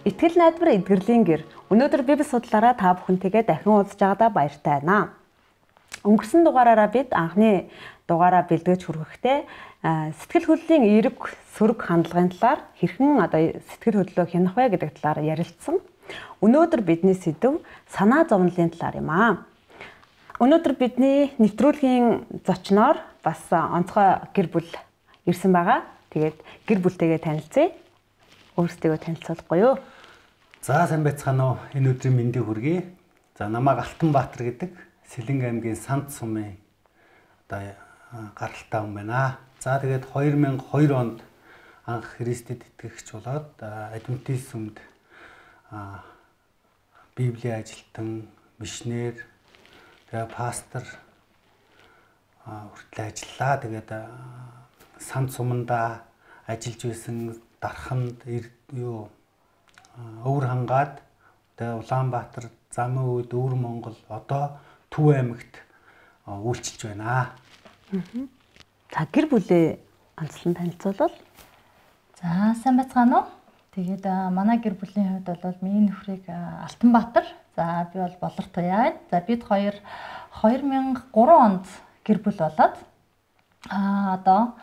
Итгэл найдвар эдгэрлийн гэр. Өнөөдөр Библи судлаараа та бүхэнтэйгээ дахин уулзж байгаадаа баяртай байна. Өнгөрсөн дугаараараа бид анхны дугаараа бэлтгэж хүрэхдээ сэтгэл хөдлөлийн эерэг сөрөг хандлагын талаар хэрхэн сэтгэл хөдлөлөө хянах вэ гэдэг талаар ярилцсан. Өнөөдөр бидний сэдэв санаа зовнилын талаар юм аа. Өнөөдөр бидний нэвтрүүлгийн зочноор бас онцгой гэр бүл ирсэн байгаа. Тэгээд гэр бүлтэйгээ танилцъя. Өөрсдөө танилцуулахгүй юу? За сайн байцгаана уу? Энэ өдрийн мэндийг хүргэе. За намайг Алтанбаатар гэдэг Сэлэнг аймгийн Санд сумын гаралтай хүн байна. За тэгээд 2002 онд анх Христэд итгэгч болоод Адвентист сүмд Библийн ажилтан, мишнэр, тэгээд пастор хүртэл ажиллаа. Тэгээд Санд суманда ажиллаж байсан, Дарханд өвөр хангаад тэгээд Улаанбаатар, Замын үед Өвөр Монгол, одоо Төв аймагт үйлчилж байна. За гэр бүлээ онцлон танилцуулбал. За сайн байцгаана уу? Тэгээд манай гэр бүлийн хувьд бол миний нөхрийг Алтанбаатар. За би бол Болор Туяа. За бид хоёр 2003 онд гэр бүл болоод одоо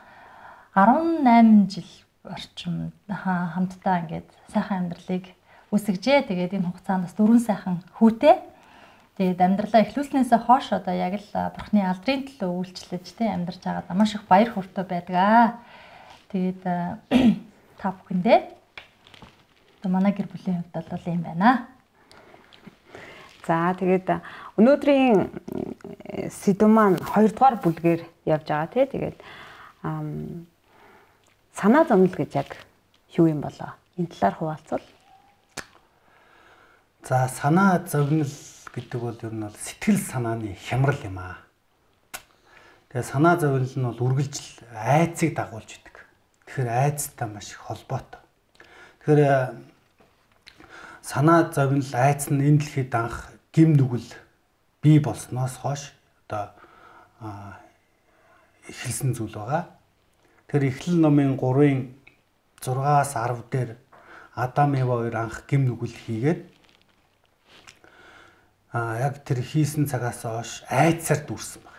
18 жил орчим хамтдаа ингээд сайхан амьдралыг үсгэжээ. Тэгээд энэ хугацаанд бас 4 сайхан хүүтэй. Тэгээд амьдралаа эхлүүлснээс хойш одоо яг л Бурхны алдрын төлөө үйлчлэж амьдарч байгаа маш их баяр хөөртэй байдаг. Тэгээд та бүхэндээ манай гэр бүлийн хувьд бол юм байна. За тэгээд өнөөдрийн сэдв маань 2 дугаар бүлгээр явж байгаа тэгээд санаа зовнил гэж яг юу юм болоо? Энэ талаар хуваалцвал. За санаа зовнил гэдэг бол ер нь сэтгэл санааны хямрал юм аа. Тэгээ санаа зовнил нь бол үргэлжил айцыг дагуулж идэг. Тэгэхээр айцтай маш их холбоотой. Тэгэхээр санаа зовнил айц нь энэ дэлхийд анх гим нүгэл бий болсноос хойш одоо эхэлсэн зүйл байгаа. Тэр Эхлэл номын 3-ын 6-аас 10 дээр Адам Ева хоёр анх гим нүгэл хийгээд яг тэр хийсэн цагаас хойш айцаар дүүрсэн баг.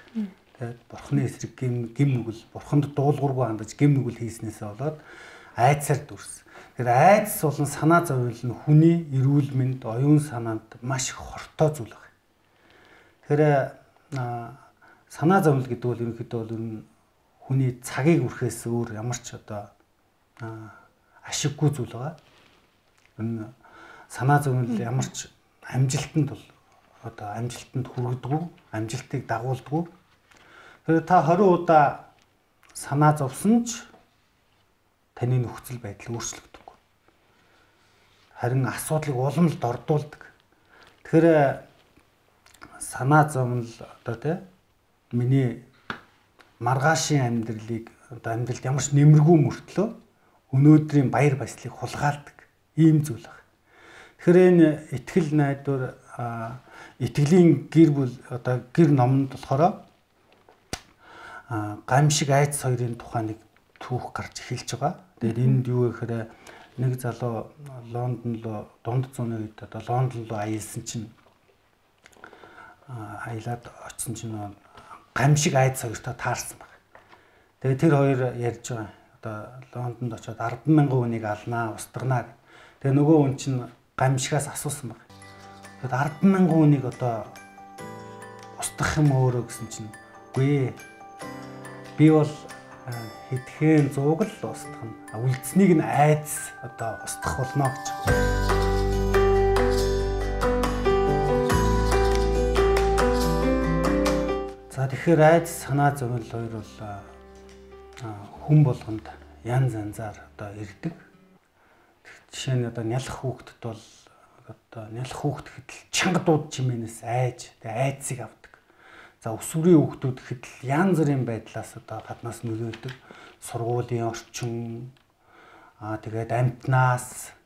Тэгээд Бурхны эсрэг гим нүгэл, Бурханд дуулуургүй хандаж гим нүгэл хийснээсээ болоод айцаар дүүрсэн. Тэр айц болон санаа зовнил нь хүний эрүүл мэнд, оюун санаанд маш их хортой зүйл баг. Тэгэхээр санаа зовнил гэдэг бол ерөнхийдөө бол хүний цагийг үрхээс өөр ямар ч ашиггүй зүйл байгаа. Энэ санаа зовнил ямар ч амжилтанд хүргэдэггүй, амжилтыг дагуулдаггүй. Тэгэхээр та 20 удаа санаа зовсон ч таны нөхцөл байдал өөрчлөгдөхгүй. Харин асуудлыг уламжлалд ордуулдаг. Тэгэхээр санаа зовнил миний маргаашийн амьдралд ямар ч нэмэргүй мөртлөө өнөөдрийн баяр баясгалыг хулгайлдаг ийм зүйл байна. Тэгэхээр энэ итгэл найдвар итгэлийн гэр бүл гэр номонд болохоор гамшиг айц хоёрын тухай нэг түүх гарч эхэлж байгаа. Тэгээд энд юу гэхээр нэг залуу Лондон руу дунд зууны үед Лондон руу аялсан чинь аялаад очсон чинь гамшиг айц хоёртой таарсан баг. Тэгээ тэр хоёр ярьж байгаа. Лондонд очиод 10,000 хүнийг алнаа, устгарнаа. Тэгээ нөгөө хүн чинь гамшигаас асуусан баг. Тэгээд 10,000 хүнийг устгах юм өөрөө гэсэн чинь үгүй ээ. Би бол хэдхэн зууг л устгах. Үлдснийг нь айц устгах болно гэж. За тэгэхээр айц санаа зовнил хоёр бол хүн болгонд янз янзаар ирдэг. Жишээ нь нялх хүүхдэд бол нялх хүүхд гэхэд чангадууд чимээнээс айж айцыг авдаг. За өсвөрийн хүүхдүүд гэхэд янз бүрийн байдлаас гаднаас нөлөөлдөг. Сургуулийн орчин тэгээд амтнаас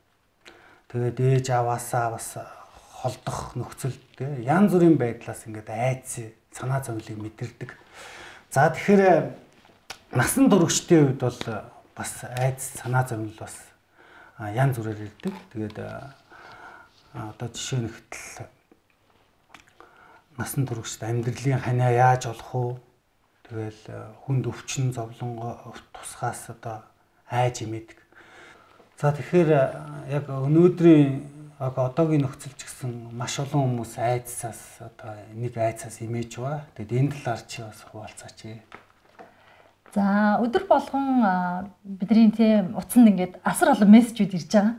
тэгээд ээж аваасаа бас холдох нөхцөл янз бүрийн байдлаас ингээд айц санаа зовнилыг мэдэрдэг. За тэгэхээр насан туршидтын үед бол бас айц санаа зовнил бас янз бүрээр ирдэг. Тэгээд одоо жишээ нь хэтэл насан туршид амьдралын ханиа яаж олох уу? Тэгэл хүнд өвчин зовлонгоо тусгаас одоо айж имэдэг. За тэгэхээр яг өнөөдрийн одоогийн нөхцөлч гэсэн маш олон хүмүүс айдсаас одоо нэг айдсаас имэж ба. Тэгэд энэ талаар чи бас хуваалцаач. За өдөр болгон бидний тийм утсанд ингээд асар олон мессежүүд ирж байгаа.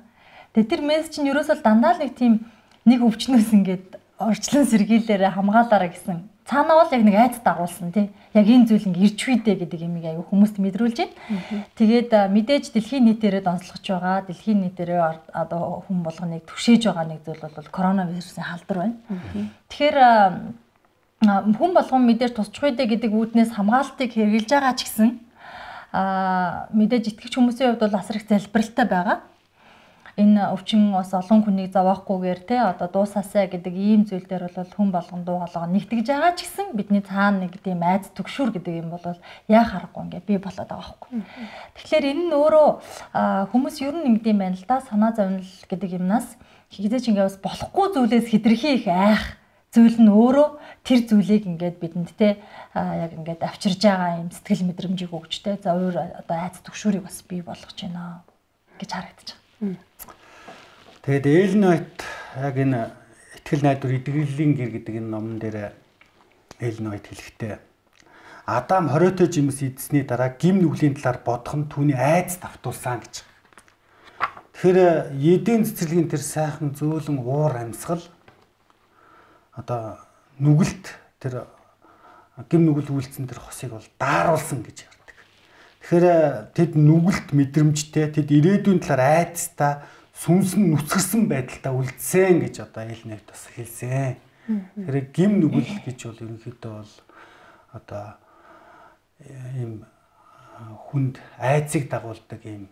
Тэгээд тэр мессеж нь ерөөсөө дандаа нэг тийм нэг өвчнөөс ингээд орчлон сэргийлээрэ хамгаалаараа гэсэн. Цаанаа бол яг нэг айц дагуулсан тий. Яг энэ зүйл ингэ ирж үйдэ гэдэг юмыг аюу хүмүүст мэдрүүлж байна. Тэгээд мэдээж дэлхийн нийтээрээ онцлогч байгаа. Дэлхийн нийтээрээ одоо хүн болгоныг түшээж байгаа нэг зүйл бол коронавирусын халдвар байна. Тэгэхээр хүн болгон мэдээж тусчих үйдэ гэдэг үүднээс хамгаалтыг хэрэгжилж байгаа ч гэсэн мэдээж итгэж хүмүүсийн хувьд бол асар их залбиралтай байгаа. Энэ өвчин бас олон хүнийг зовоохгүйгээр те одоо дуусаасаа гэдэг ийм зүйл дээр бол хүн болгон дуу хоолойгоо нэгтгэж байгаа ч гэсэн бидний цаана нэг тийм айц төгшүүр гэдэг юм бол яа харахгүй ингээ би болоод байгаа байхгүй. Тэгэхээр энэ нь өөрөө хүмүүс ер нь ингэдэм байна л да, санаа зовнил гэдэг юмнаас хизээч ингээ бас болохгүй зүйлээс хэтэрхий их айх зүйл нь өөрөө тэр зүйлийг ингээд бидэнд те яг ингээд авчирж байгаа юм сэтгэл мэдрэмжийг өгч те за өөр одоо айц төгшүүрийг бас бий болгож байна гэж харагдаж байна. Тэгээд Эллен Уайт яг энэ итгэл найдвар эдгэрлэлийн гэр гэдэг энэ номон дээр Эллен Уайт хэлэхдээ Адам хориотой жимс идсний дараа гим нүглийн талаар бодох нь түүний айц давтуулсан гэж. Тэгэхээр эдийн цэцэрлэгийн тэр сайхан зөөлөн уур амьсгал одоо нүгэлт тэр гим нүгэл үйлцэн тэр хосыг бол дааруулсан гэж ярьдаг. Тэгэхээр тэд нүгэлт мэдрэмжтэй тэд ирээдүйн талаар айцтай сүнсэн нүцгэрсэн байдалтай үлдсэн гэж одоо Эллен Уайт бас хэлсэн. Тэгэхээр гим нүгэл гэж бол ерөнхийдөө бол одоо ийм хүнд айцыг дагуулдаг ийм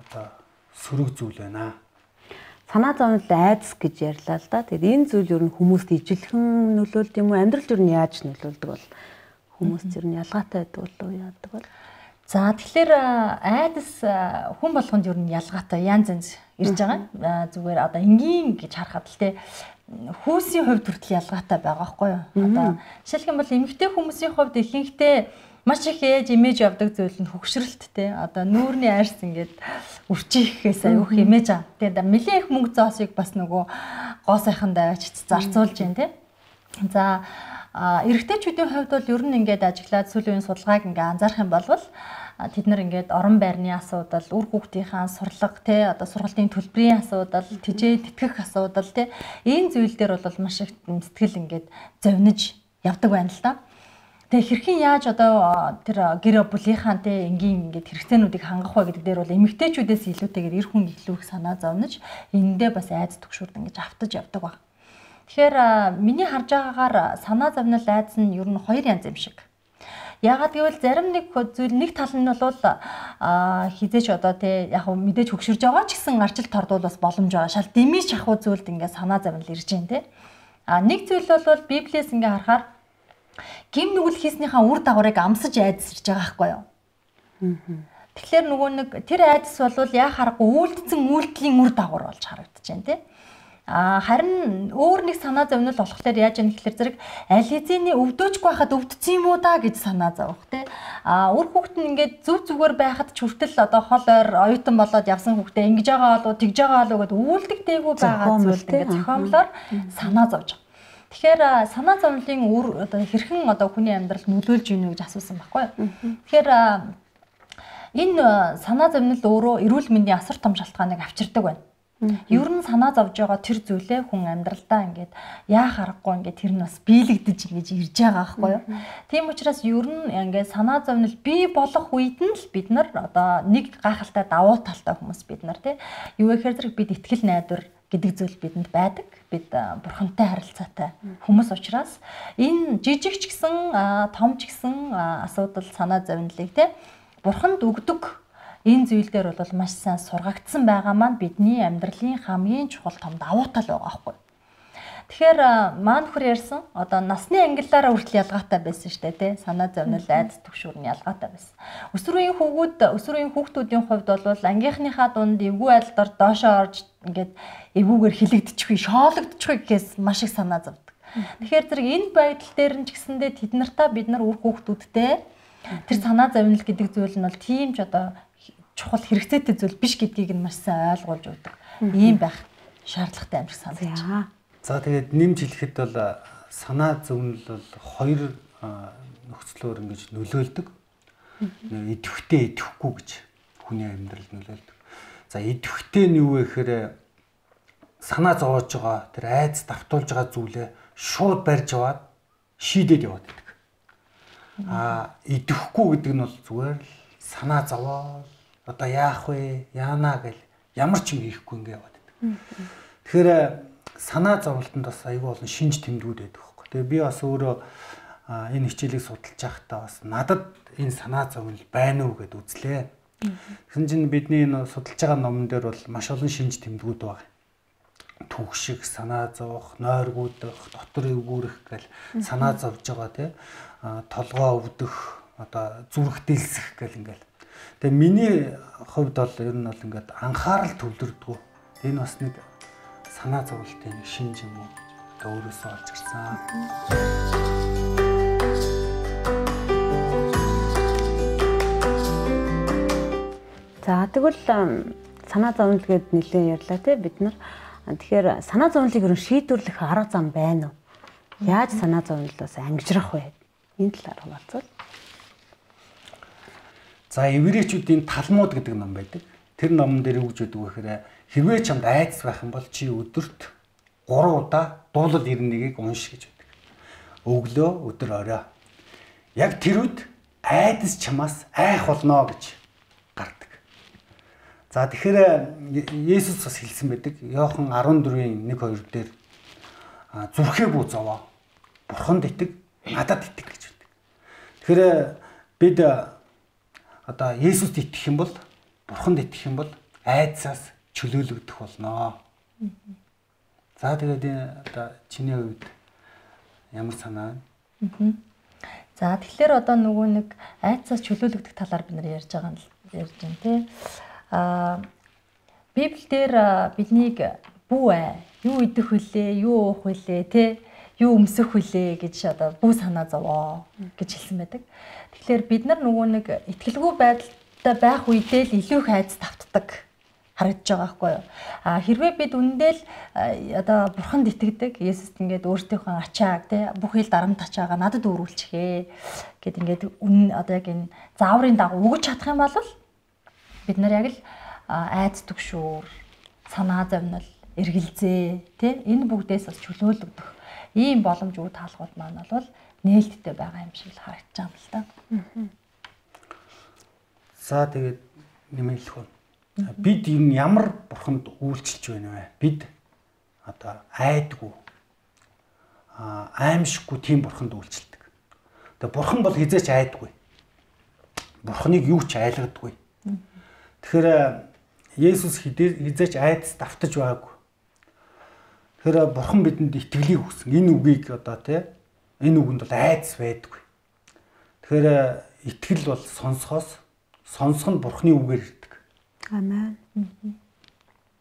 одоо сөрөг зүйл байна. Санаа зовнил айдас гэж ярьлаа л да. Тэгээд энэ зүйл ер нь хүмүүст ижилхэн нөлөөлд юм уу? Амьдралд ер нь яаж нөлөөлдөг бол хүмүүст ер нь ялгаатай байдаг болов уу яадаг бол? За тэгэхээр айдас хүн болгонд ер нь ялгаатай янз янз ирж байгаа. Зүгээр одоо энгийн гэж харахад л те хүүсийн хувьд хүртэл ялгаатай байгаа байхгүй юу? Одоо жишээлх юм бол эмэгтэй хүмүүсийн хувьд ихэнхдээ маш их ээж имиж явдаг зүйл нь хөгшрөлт те. Одоо нүүрний арьс ингээд өвчихээс аюух имиж аа. Тэгээд нэлээд их мөнгө зоосыг бас нөгөө гоо сайхан даваач зарцуулж байна те. За эрэгтэйчүүдийн хувьд бол ер нь ингээд ажиглаад сүүлийн судалгааг ингээд анзаарах юм бол тэд нар ингээд орон байрны асуудал, үр хүүхдийнхээ сурлага те одоо сургалтын төлбөрийн асуудал, тэжээ тэтгэх асуудал те энэ зүйл дээр бол маш их сэтгэл ингээд зовниж явдаг байна л да. Тэгээ хэрхэн яаж одоо тэр гэр бүлийнхаа те энгийн ингээд хэрэгцээнүүдийг хангах вэ гэдэг дээр бол эмэгтэйчүүдээс илүүтэйгээр эр хүн илүү их санаа зовниж энэндээ бас айц төгшүүрд ингээд автаж явдаг баг. Тэгэхээр миний харж байгаагаар санаа зовнил айдас нь ер нь хоёр янз юм шиг. Яагаад гэвэл зарим нэг зүйл нэг тал нь бол хизээч одоо тий яг мэдээж хөгшөрж байгаа ч гэсэн арчилт тордвол бас боломж байгаа. Шал дэмий шахуу зүйлд ингээд санаа зовнил ирж байна тий. Нэг зүйл бол Библиэс ингээд харахаар гим нүгэл хийснийхаа үр дагаврыг амсаж айдас ирж байгаа байхгүй юу? Тэгэхээр нөгөө нэг тэр айдас бол яа харахгүй үйлдэлсэн үйлдэлийн үр дагавар болж харагдаж байна тий. Харин өөр нэг санаа зовнил болохлээр яаж яах гэхээр зэрэг аль хэзээний өвдөөжгүй байхад өвдсөн юм уу да гэж санаа зовох тий. Үр хүүхэд нь ингээд зүв зүгээр байхад ч хүртэл одоо хол ойр оюутан болоод явсан хүүхдээ ингэж байгаа болоо тэгж байгаа болоо гэд үйлдэгдээгүй байгаа зүйл ингээд зохиомлоор санаа зовж байгаа. Тэгэхээр санаа зовнилын үр одоо хэрхэн одоо хүний амьдралд нөлөөлж ийнө гэж асуусан байхгүй юу. Тэгэхээр энэ санаа зовнил өөрөө эрүүл мэндийн асар том шалтгааныг авчирдаг байна. Ер нь санаа зовж байгаа тэр зүйлээ хүн амьдралдаа ингээд яа харахгүй ингээд тэр нь бас биелэгдэж ингэж ирж байгаа байхгүй юу. Тийм учраас ер нь ингээд санаа зовнил бий болох үед нь л бид нар одоо нэг гайхалтай давуу талтай хүмүүс бид нар тий. Юу гэхээр зэрэг бид итгэл найдвар гэдэг зүйл бидэнд байдаг. Бид бурхантай харилцаатай хүмүүс учраас энэ жижиг ч гэсэн том ч гэсэн асуудал санаа зовнилыг тий бурханд өгдөг энэ зүйл дээр бол маш сайн сургагдсан байгаа маань бидний амьдралын хамгийн чухал том давуу тал байгаа байхгүй. Тэгэхээр маань нөхөр ярьсан одоо насны ангиллаараа хүртэл ялгаатай байсан шүү дээ тий. Санаа зовнил, айдас түгшүүр нь ялгаатай байсан. Өсвөрийн хүүхдүүдийн хувьд бол ангийнхныхаа дунд эвгүй байдлаар доошоо орж ингээд эвгүйгээр хилэгдэчихгүй, шоологдчихгүй гэхээс маш их санаа зовдөг. Тэгэхээр зэрэг энэ байдал дээр нь ч гэсэндээ тэд нартаа бид нар үр хүүхдүүдтэй тэр санаа зовнил гэдэг зүйл нь бол тийм ч одоо чухал хэрэгцээтэй зүйл биш гэдгийг нь маш сайн ойлгуулж өгдөг. Ийм байх шаардлагатай амжилт санагдаж байна. За тэгээд нэмж хэлэхэд бол санаа зовнил бол хоёр нөхцлөөр ингэж нөлөөлдөг. Идэвхтэй идэвхгүй гэж хүний амьдралд нөлөөлдөг. За идэвхтэй нь юу вэ гэхээр санаа зовоож байгаа тэр айц давтуулж байгаа зүйлээ шууд барьж аваад шийдээд яваад байдаг. Идэвхгүй гэдэг нь бол зүгээр л санаа зовоод одоо яах вэ? Яанаа гэл ямар ч юм хийхгүй ингээ яваад байдаг. Тэгэхээр санаа зовлтонд бас аюул олон шинж тэмдгүүд байдаг байхгүй. Тэгээ би бас өөрөө энэ хичээлийг судалж байхдаа бас надад энэ санаа зовнил байна уу гэд үзлээ. Тэгсэн чинь бидний энэ судалж байгаа номон дээр бол маш олон шинж тэмдгүүд байна. Түгших, санаа зовох, нойргуудах, дотор эвгүүрэх гэл санаа зовж байгаа тий. Толгоо өвдөх, одоо зүрх дэлсэх гэл ингээл. Тэгээ миний хувьд бол ер нь бол ингээд анхаарал төвлөрдөг. Энэ бас нэг санаа зовлтын шинж юм уу? Одоо өөрөөсөө олж ирсэн. За тэгвэл санаа зовнил гэдээ нэлээд ярьлаа тий бид нар. Тэгэхээр санаа зовнилыг ер нь шийдвэрлэх арга зам байна уу? Яаж санаа зовнилоос ангижрах вэ? Энэ талаар хуваалцвал. За еврейчүүдийн Талмуд гэдэг ном байдаг. Тэр номон дээр юу гэж өгдөг вэ гэхээр хэрвээ чамд айдас байх юм бол чи өдөрт 3 удаа дуулал 91-ийг унш гэж байдаг. Өглөө, өдөр, орой. Яг тэр үед айдас чамаас айх болно гэж гардаг. За тэгэхээр Есүс бас хэлсэн байдаг. Иохан 14-ийн 1-2 дээр зүрхээ бүү зовоо. Бурханд итэг, надад итэг гэж байдаг. Тэгэхээр бид одоо Есүст итгэх юм бол, Бурханд итгэх юм бол айдсаас чөлөөлөгдөх болно. За тэгээд одоо чиний хувьд ямар санаа вэ? За тэгэхээр одоо нөгөө нэг айдсаас чөлөөлөгдөх талаар бид нар ярьж байгаа тий. Библиэлд биднийг бүү юу идэх вүлээ, юу уух вүлээ, тий, юу өмсөх вүлээ гэж одоо бүү санаа зовоо гэж хэлсэн байдаг. Тэгэхээр бид нар нөгөө нэг итгэлгүй байдалтай байх үедээ л илүү их айдас давтдаг харагдаж байгаа байхгүй юу? Хэрвээ бид үнэндээ л одоо Бурханд итгэдэг, Есүст ингээд өөртөөхөө ачааг тий бүх хил дарамт ачаагаа надад өөрүүлчихээ гэд ингээд одоо яг энэ зааврын дагуу өгч чадах юм бол бид нар яг л айдас түгшүүр, санаа зовнил, эргэлзээ тий энэ бүгдээс бас чөлөөлөгдөх ийм боломжгүй таалгууд маань бол нээлттэй байгаа юм шиг л харагдаж байгаа юм л да. За тэгээд нэмэлэх үү. Бид энэ ямар Бурханд үйлчилж байна вэ? Бид одоо айдгүй аимшиггүй тийм Бурханд үйлчилдэг. Тэгээ Бурхан бол хизээч айдгүй. Бурханыг юу ч айлгадаггүй. Тэгэхээр Есүс хизээч айдас давтаж байгаагүй. Тэгэхээр Бурхан бидэнд итгэлийг өгсөн. Энэ үгийг одоо тий энэ үгэнд бол айдас байдаггүй. Тэгэхээр итгэл бол сонсох нь Бурханы үгээр ирдэг. Амен.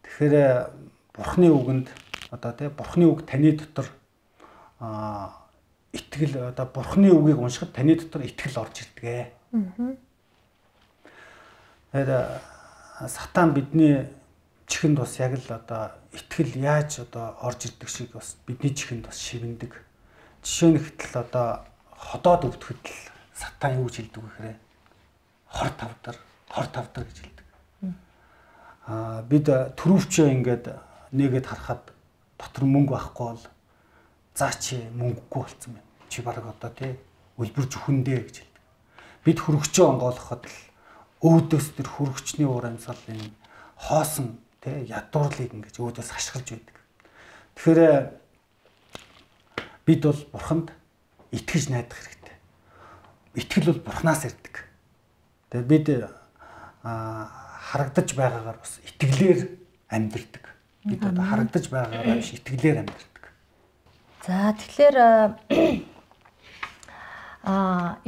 Тэгэхээр Бурханы үгэнд одоо тий Бурханы үг таны дотор итгэл одоо Бурханы үгийг уншихад таны дотор итгэл орж ирдэг. Сатан бидний чихэнд бас яг л одоо итгэл яаж одоо орж ирдэг шиг бас бидний чихэнд бас шивэндэг. Жишээ нь хэтэл одоо ходоод өвдөхөд л сатан юу гэж хэлдэг вэ гэхээр хор тавдар гэж хэлдэг. Бид төрөвчөө ингээд нэгэд харахад дотор мөнгө байхгүй бол заа чи мөнгөгүй болцсон байна. Чи бараг одоо тий үлбэр зүхэндээ гэж хэлдэг. Бид хөргөчөө онгоолгоход л өөдөөс тэр хөргөчний уур амьсгал энэ хоосон тий ядуурлыг ингэж өөдөөс хашгирж байдаг. Тэгэхээр бид бол Бурханд итгэж найдах хэрэгтэй. Итгэл бол Бурханаас ирдэг. Тэгээ бид харагдаж байгаагаар бас итгэлээр амьдэрдэг. Бид одоо харагдаж байгаагаар биш итгэлээр амьдэрдэг. За тэгэхээр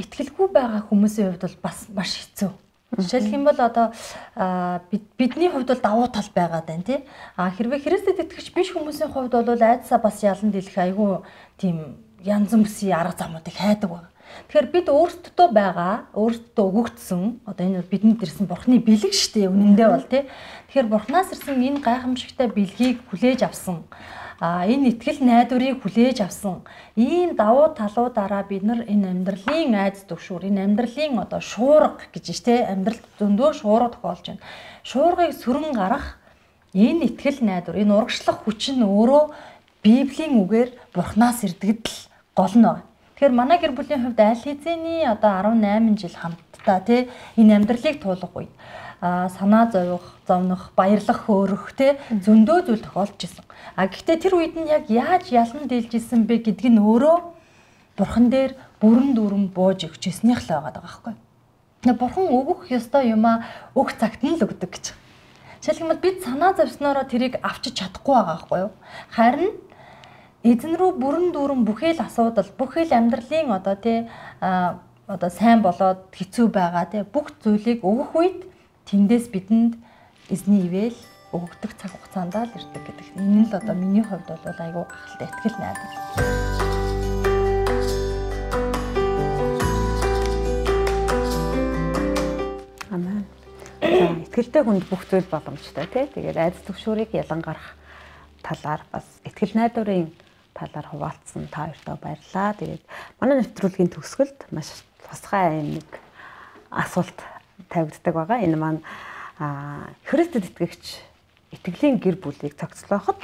итгэлгүй байгаа хүмүүсийн хувьд бол бас маш хэцүү. Жишээлх юм бол одоо бидний хувьд бол давуу тал байгаа даа тий. Хэрвээ Христэд итгэж биш хүмүүсийн хувьд бол айдасаа бас ялан дийлэх айгүй тийм янз бүрийн арга замуудыг хайдаг байна. Тэгэхээр бид өөрсдөө байгаа, өөрсдөө өгөгдсөн одоо энэ бидэнд ирсэн Бурхны бэлэг шүү дээ үнэндээ бол тий. Тэгэхээр Бурхнаас ирсэн энэ гайхамшигтай бэлгийг хүлээж авсан. Энэ итгэл найдварыг хүлээж авсан. Ийм давуу талуудаараа бид нар энэ амьдралын айдас төгшүүр, энэ амьдралын одоо шуурга гэж тий амьдралд зөндөө шуурга тохиолж байна. Шуургыг сүрэн гарах энэ итгэл найдвар, энэ урагшлах хүч нь өөрөө Библийн үгээр Бурхнаас ирдэгд л гол нь байна. Тэгэхээр манай гэр бүлийн хувьд аль хэзээний одоо 18 жил хамтдаа тий энэ амьдралыг туулах үед санаа зовнох, баярлах, хөөрөх тий зөндөө зүйл тохиолж исэн. Гэхдээ тэр үед нь яг яаж ялан дийлж исэн бэ гэдг нь өөрөө Бурхан дээр бүрэн дүүрэн бууж өгчээснийх л байгаа байхгүй. Бурхан өгөх ёстой юмаа өг цагт нь л өгдөг гэж. Жишээлбэл бид санаа зовсноороо тэрийг авчиж чадахгүй байгаа байхгүй юу? Харин эзэн рүү бүрэн дүүрэн бүхэл асуудал, бүхэл амьдралын одоо тий одоо сайн болоод хэцүү байгаа тий бүх зүйлийг өгөх үед тэндээс бидэнд эзний ивэл өгөгдөх цаг хугацаанд л ирдэг гэдэг. Энэ л одоо миний хувьд бол айгүй гахалтай итгэл найдвар. Амен. Итгэлтэй хүнд бүх зүйл боломжтой тий. Тэгээд айдас төгшүүрийг ялан гарах талаар бас итгэл найдварын талаар хуваалцсан та хоёртоо баярлалаа. Тэгээд манай нэвтрүүлгийн төгсгөлд маш тусгай нэг асуулт тавигддаг байгаа. Энэ маань Христэд итгэгч итгэлийн гэр бүлийг цогцлооход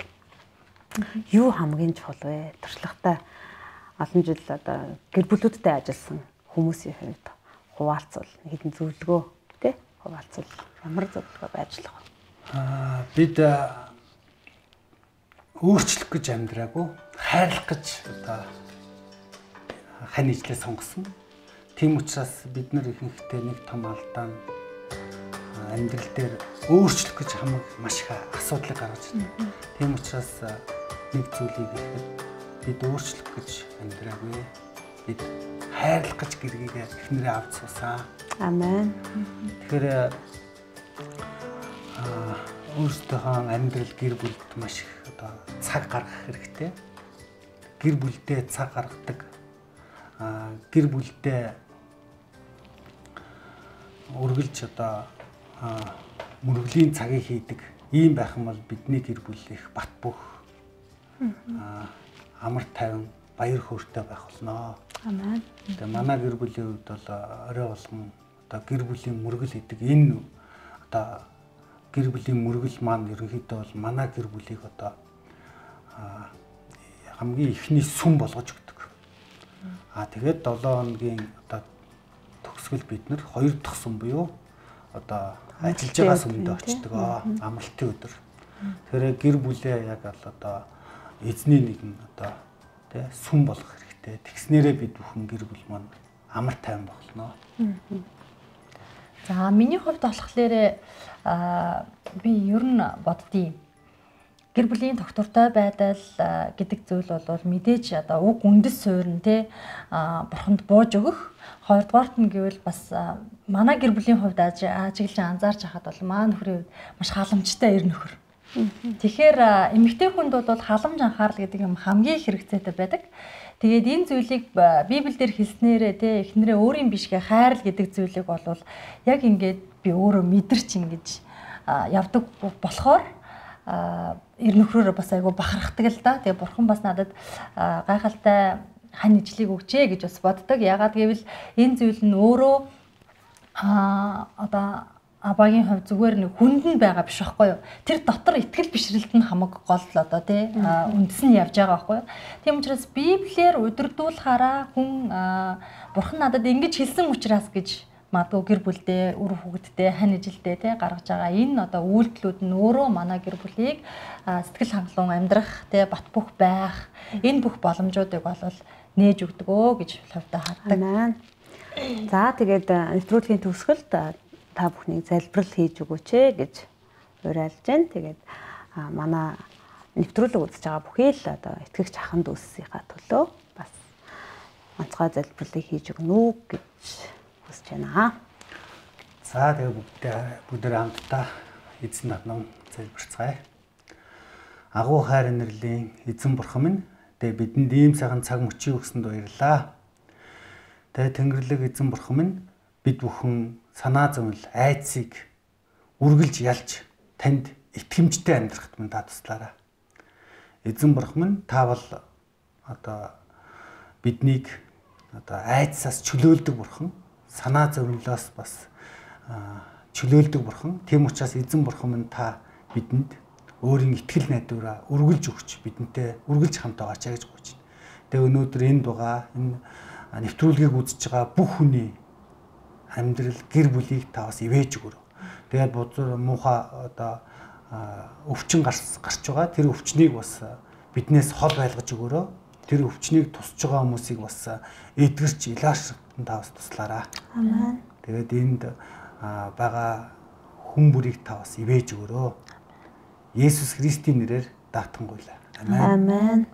юу хамгийн чухал вэ? Туршлагатай олон жил одоо гэр бүлүүдтэй ажилласан хүмүүсийн хувьд хуваалцвал хэдэн зөвлөгөө тий хуваалцвал ямар зөвлөгөө байжлах вэ? Бид өөрчлөх гэж амьдраагүй, хайрлах гэж одоо хань ижлээ сонгосон. Тийм учраас бид нар ихэнхдээ нэг том алдаа нь амьдрал дээр өөрчлөх гэж маш их асуудлыг гаргаж байна. Тийм учраас нэг зүйлийг ихэд бид өөрчлөх гэж амьдраагүй. Бид хайрлах гэж гэргийгээ эхнэрээ авч суусан. Амен. Тэгэхээр өөрсдийнхөө амьдрал гэр бүлд маш их одоо цаг гаргах хэрэгтэй. Гэр бүлдээ цаг гаргадаг. Гэр бүлдээ үргэлж одоо мөргөлийн цагийг хийдэг. Ийм байх юм бол бидний гэр бүл их бат бөх амар тайван баяр хөөртэй байх болно. Амен. Тэгээ манай гэр бүлийн хувьд бол орой болгон одоо гэр бүлийн мөргөл гэдэг энэ одоо гэр бүлийн мөргөл маань ерөнхийдөө бол манай гэр бүлийг одоо хамгийн ихний сүм болгож өгдөг. Тэгээд 7 хоногийн одоо төгсгөл бид нар 2 дахь сүм буюу одоо ажиллаж байгаа сүмдээ очдог амралтын өдөр. Тэгэхээр гэр бүлээ яг одоо эзний нэгэн одоо тий сүм болгох хэрэгтэй. Тэгснээрээ бид бүхэн гэр бүл маань амар тайван болно. За миний хувьд болохоор би ер нь боддгийн гэр бүлийн тогтвортой байдал гэдэг зүйл бол мэдээж одоо уг үндэс суурь нь те бурханд бууж өгөх. Хоёрдугаарт нь гэвэл бас манай гэр бүлийн хувьд ажиглаж анзаарч хахад бол маа нөхрийн хувьд маш халамжтай эр нөхөр. Тэгэхээр эмэгтэй хүнд бол халамж анхаарал гэдэг юм хамгийн хэрэгцээтэй байдаг. Тэгээд энэ зүйлийг Библиэлд хэлснээрээ те эхнэрээ өөрийн бишгээ хайрл гэдэг зүйлийг бол яг ингээд би өөрөө мэдэрч ингэж явдаг болохоор эр нөхрөөрөө бас айгүй бахархдаг л да. Тэгээ бурхан бас надад гайхалтай хань ижлийг өгчээ гэж бас боддог. Ягаад гэвэл энэ зүйл нь өөрөө одоо абагийн хувь зүгээр нэг хүнд нь байгаа биш байхгүй юу. Тэр дотор итгэл бишрэлт нь хамаг гол л одоо тий үндэс нь явж байгаа байхгүй юу. Тийм учраас Библиэр удирдуулахаараа хүн бурхан надад ингэж хэлсэн учраас гэж магадгүй гэр бүлдээ үр хүүхэдтэй хань ижилдээ тий гаргаж байгаа энэ одоо үйлдэлүүд нь өөрөө манай гэр бүлийг сэтгэл хангалуун амьдрах тий бат бөх байх энэ бүх боломжуудыг болол нээж өгдөгөө гэж хувьдаа харддаг. За тэгээд нэвтрүүлгийн төгсгөлд та бүхнийг залбирал хийж өгөөч гэж уриалж байна. Тэгээд манай нэвтрүүлэг үзэж байгаа бүхий л одоо итгэгч ахын дүүсийнхаа төлөө бас онцгой залбирлыг хийж өгнө үү гэж хүсэж байна. За тэгээ бүгдээ хамтдаа эзэн дотноо залбирцгаая. Агуу хайр инэрлийн эзэн бурхан минь, тэгээ бидэнд ийм сайхан цаг мөчийг өгсөнд баярлалаа. Тэгээ Тэнгэрлэг эзэн бурхан минь, бид бүхэн санаа зовлон айцыг үргэлж ялж танд итгэмжтэй амьдрахад минь та туслаарай. Эзэн бурхан минь, та бол одоо биднийг одоо айцсаас чөлөөлдөг бурхан, санаа зовлоноос бас чөлөөлдөг бурхан. Тийм учраас эзэн бурхан минь, та бидэнд өөрийн итгэл найдвараа үргэлж өгч бидэнтэй үргэлж хамт байгаач гэж гуйж байна. Тэгээ өнөөдөр энд байгаа энэ нэвтрүүлгийг үзэж байгаа бүх хүний амьдрал, гэр бүлийг та бас ивэж өгөөрэй. Тэгээд бузар муухай одоо өвчин гарч байгаа. Тэр өвчнийг бас биднээс хол байлгаж өгөөрэй. Тэр өвчнийг тусч байгаа хүмүүсийг бас эдгэрч илаашрахтан та бас туслаарай. Амен. Тэгээд энд байгаа хүн бүрийг та бас ивэж өгөөрэй. Есүс Христийн нэрээр даатгангуйлаа. Амен.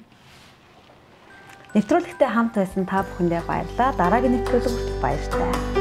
Нэвтрүүлэгтээ хамт байсан та бүхэндээ баярлалаа. Дараагийн нэвтрүүлэг хүртэл баяртай.